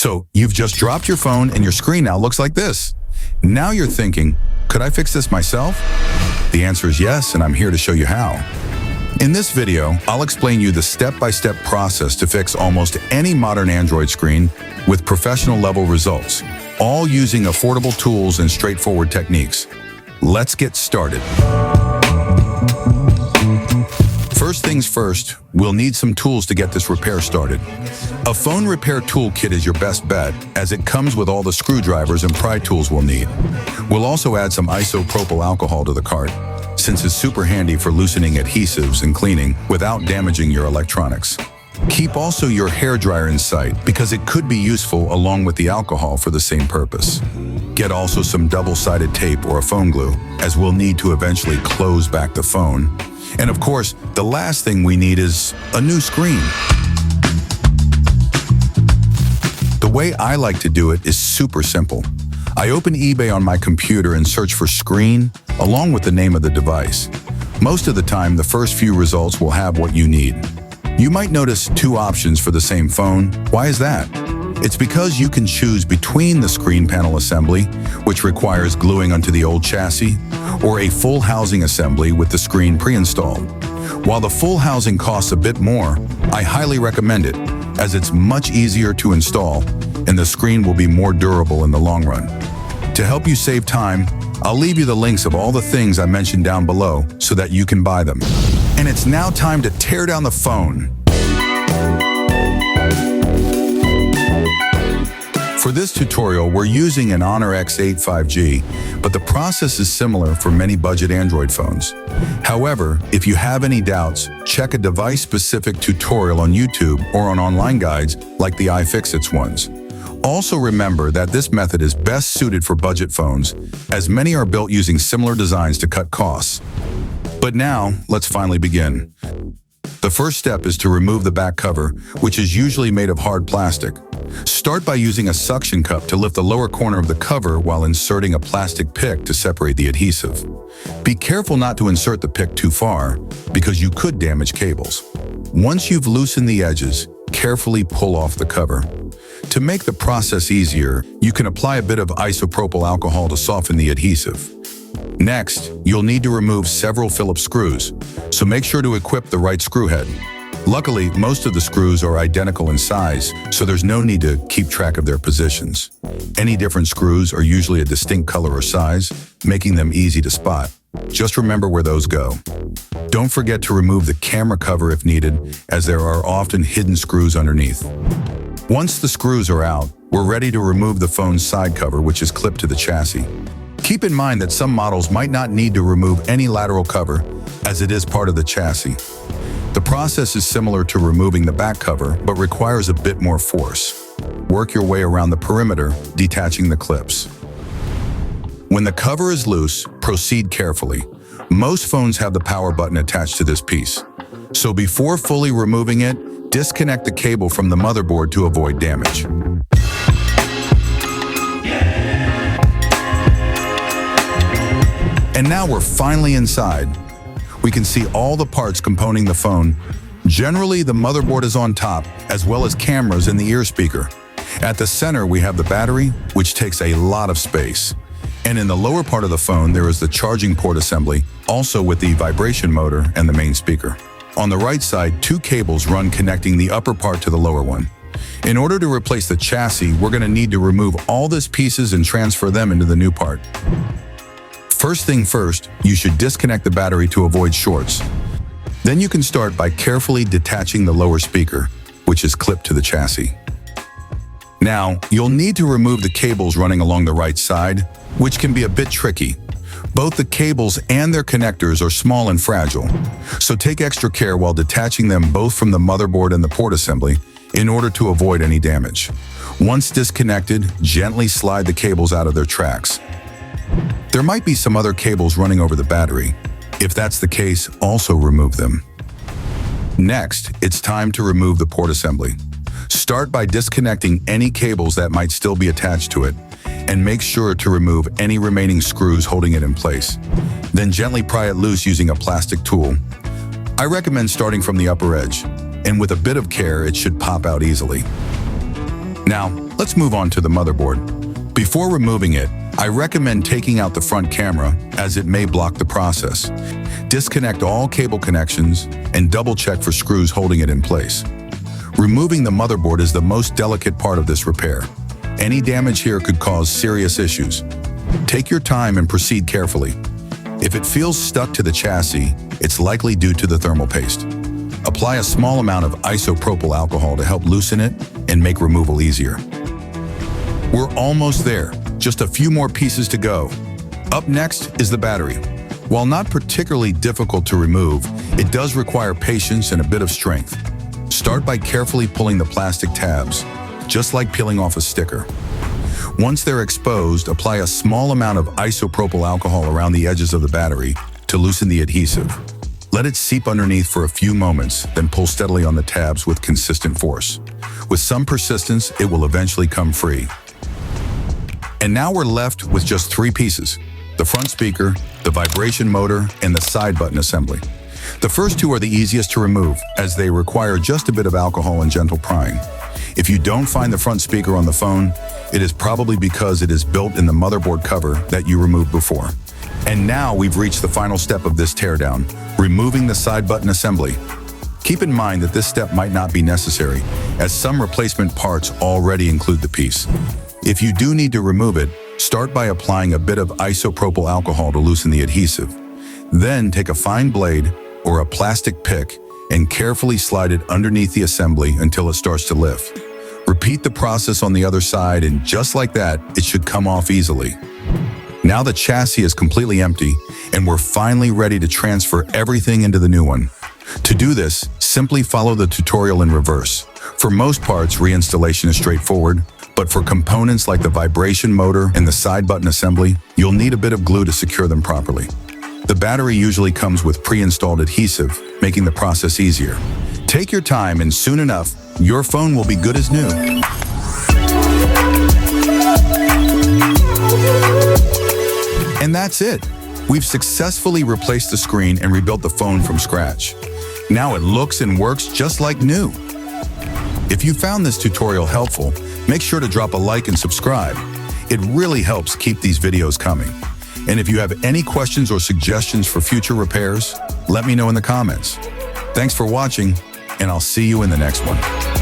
So you've just dropped your phone and your screen now looks like this. Now you're thinking, could I fix this myself? The answer is yes, and I'm here to show you how. In this video, I'll explain you the step-by-step process to fix almost any modern Android screen with professional-level results, all using affordable tools and straightforward techniques. Let's get started. First things first, we'll need some tools to get this repair started. A phone repair toolkit is your best bet, as it comes with all the screwdrivers and pry tools we'll need. We'll also add some isopropyl alcohol to the cart, since it's super handy for loosening adhesives and cleaning without damaging your electronics. Keep also your hairdryer in sight, because it could be useful along with the alcohol for the same purpose. Get also some double-sided tape or a phone glue, as we'll need to eventually close back the phone. And of course, the last thing we need is a new screen. The way I like to do it is super simple. I open eBay on my computer and search for screen, along with the name of the device. Most of the time, the first few results will have what you need. You might notice two options for the same phone. Why is that? It's because you can choose between the screen panel assembly, which requires gluing onto the old chassis, or a full housing assembly with the screen pre-installed. While the full housing costs a bit more, I highly recommend it, as it's much easier to install and the screen will be more durable in the long run. To help you save time, I'll leave you the links of all the things I mentioned down below so that you can buy them. And it's now time to tear down the phone. For this tutorial, we're using an Honor X8 5G, but the process is similar for many budget Android phones. However, if you have any doubts, check a device-specific tutorial on YouTube or on online guides like the iFixit's ones. Also remember that this method is best suited for budget phones, as many are built using similar designs to cut costs. But now, let's finally begin. The first step is to remove the back cover, which is usually made of hard plastic. Start by using a suction cup to lift the lower corner of the cover while inserting a plastic pick to separate the adhesive. Be careful not to insert the pick too far, because you could damage cables. Once you've loosened the edges, carefully pull off the cover. To make the process easier, you can apply a bit of isopropyl alcohol to soften the adhesive. Next, you'll need to remove several Phillips screws, so make sure to equip the right screw head. Luckily, most of the screws are identical in size, so there's no need to keep track of their positions. Any different screws are usually a distinct color or size, making them easy to spot. Just remember where those go. Don't forget to remove the camera cover if needed, as there are often hidden screws underneath. Once the screws are out, we're ready to remove the phone's side cover, which is clipped to the chassis. Keep in mind that some models might not need to remove any lateral cover, as it is part of the chassis. The process is similar to removing the back cover, but requires a bit more force. Work your way around the perimeter, detaching the clips. When the cover is loose, proceed carefully. Most phones have the power button attached to this piece. So before fully removing it, disconnect the cable from the motherboard to avoid damage. And now we're finally inside. We can see all the parts composing the phone. Generally, the motherboard is on top, as well as cameras and the ear speaker. At the center, we have the battery, which takes a lot of space. And in the lower part of the phone, there is the charging port assembly, also with the vibration motor and the main speaker. On the right side, two cables run connecting the upper part to the lower one. In order to replace the chassis, we're going to need to remove all these pieces and transfer them into the new part. First thing first, you should disconnect the battery to avoid shorts. Then you can start by carefully detaching the lower speaker, which is clipped to the chassis. Now, you'll need to remove the cables running along the right side, which can be a bit tricky. Both the cables and their connectors are small and fragile, so take extra care while detaching them both from the motherboard and the port assembly in order to avoid any damage. Once disconnected, gently slide the cables out of their tracks. There might be some other cables running over the battery. If that's the case, also remove them. Next, it's time to remove the port assembly. Start by disconnecting any cables that might still be attached to it, and make sure to remove any remaining screws holding it in place. Then gently pry it loose using a plastic tool. I recommend starting from the upper edge, and with a bit of care, it should pop out easily. Now, Let's move on to the motherboard. Before removing it, I recommend taking out the front camera as it may block the process. Disconnect all cable connections and double-check for screws holding it in place. Removing the motherboard is the most delicate part of this repair. Any damage here could cause serious issues. Take your time and proceed carefully. If it feels stuck to the chassis, it's likely due to the thermal paste. Apply a small amount of isopropyl alcohol to help loosen it and make removal easier. We're almost there, just a few more pieces to go. Up next is the battery. While not particularly difficult to remove, it does require patience and a bit of strength. Start by carefully pulling the plastic tabs, just like peeling off a sticker. Once they're exposed, apply a small amount of isopropyl alcohol around the edges of the battery to loosen the adhesive. Let it seep underneath for a few moments, then pull steadily on the tabs with consistent force. With some persistence, it will eventually come free. And now we're left with just 3 pieces: the front speaker, the vibration motor, and the side button assembly. The first 2 are the easiest to remove, as they require just a bit of alcohol and gentle prying. If you don't find the front speaker on the phone, it is probably because it is built in the motherboard cover that you removed before. And now we've reached the final step of this teardown, removing the side button assembly. Keep in mind that this step might not be necessary, as some replacement parts already include the piece. If you do need to remove it, start by applying a bit of isopropyl alcohol to loosen the adhesive. Then take a fine blade or a plastic pick and carefully slide it underneath the assembly until it starts to lift. Repeat the process on the other side, and just like that, it should come off easily. Now the chassis is completely empty, and we're finally ready to transfer everything into the new one. To do this, simply follow the tutorial in reverse. For most parts, reinstallation is straightforward, but for components like the vibration motor and the side button assembly, you'll need a bit of glue to secure them properly. The battery usually comes with pre-installed adhesive, making the process easier. Take your time, and soon enough, your phone will be good as new. And that's it. We've successfully replaced the screen and rebuilt the phone from scratch. Now it looks and works just like new. If you found this tutorial helpful, make sure to drop a like and subscribe. It really helps keep these videos coming. And if you have any questions or suggestions for future repairs, let me know in the comments. Thanks for watching, and I'll see you in the next one.